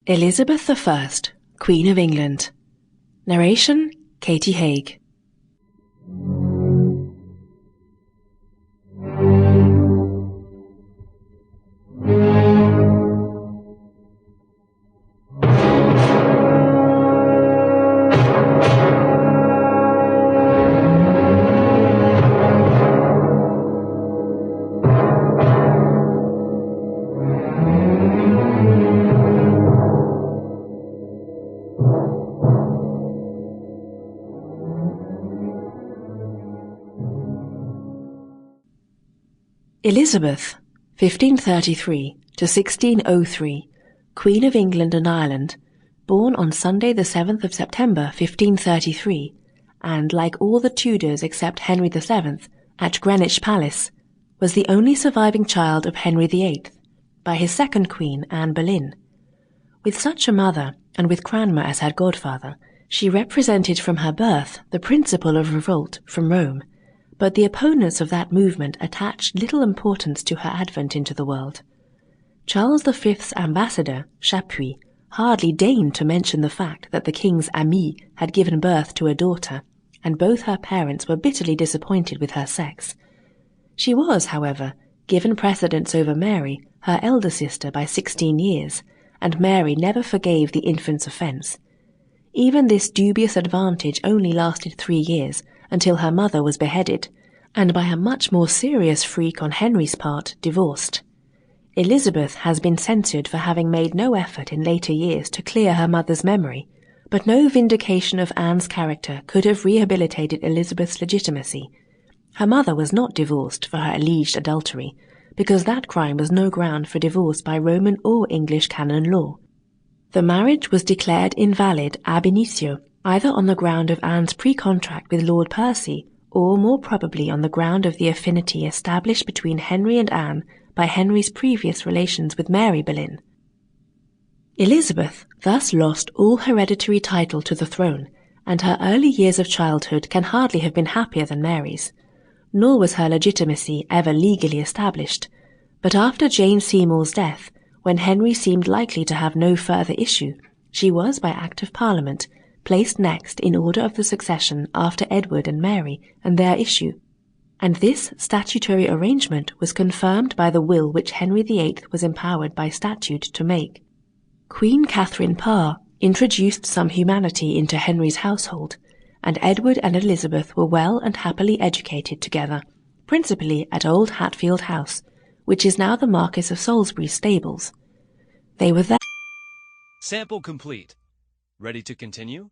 Elizabeth I, Queen of England. Narration, Katie Haigh. Elizabeth, 1533 to 1603, Queen of England and Ireland, born on Sunday the 7th of September 1533, and, like all the Tudors except Henry VII, at Greenwich Palace, was the only surviving child of Henry VIII, by his second queen, Anne Boleyn. With such a mother, and with Cranmer as her godfather, she represented from her birth the principle of revolt from Rome, but the opponents of that movement attached little importance to her advent into the world. Charles V's ambassador, Chapuis, hardly deigned to mention the fact that the king's amie had given birth to a daughter, and both her parents were bitterly disappointed with her sex. She was, however, given precedence over Mary, her elder sister, by 16 years, and Mary never forgave the infant's offence. Even this dubious advantage only lasted 3 years, until her mother was beheaded, and by a much more serious freak on Henry's part, divorced. Elizabeth has been censured for having made no effort in later years to clear her mother's memory, but no vindication of Anne's character could have rehabilitated Elizabeth's legitimacy. Her mother was not divorced for her alleged adultery, because that crime was no ground for divorce by Roman or English canon law. The marriage was declared invalid ab initio, either on the ground of Anne's pre-contract with Lord Percy, or more probably on the ground of the affinity established between Henry and Anne by Henry's previous relations with Mary Boleyn. Elizabeth thus lost all hereditary title to the throne, and her early years of childhood can hardly have been happier than Mary's. Nor was her legitimacy ever legally established, but after Jane Seymour's death, when Henry seemed likely to have no further issue, she was, by Act of Parliament, placed next in order of the succession after Edward and Mary and their issue, and this statutory arrangement was confirmed by the will which Henry VIII was empowered by statute to make. Queen Catherine Parr introduced some humanity into Henry's household, and Edward and Elizabeth were well and happily educated together, principally at Old Hatfield House, which is now the Marquis of Salisbury's stables. They were there. Sample complete. Ready to continue?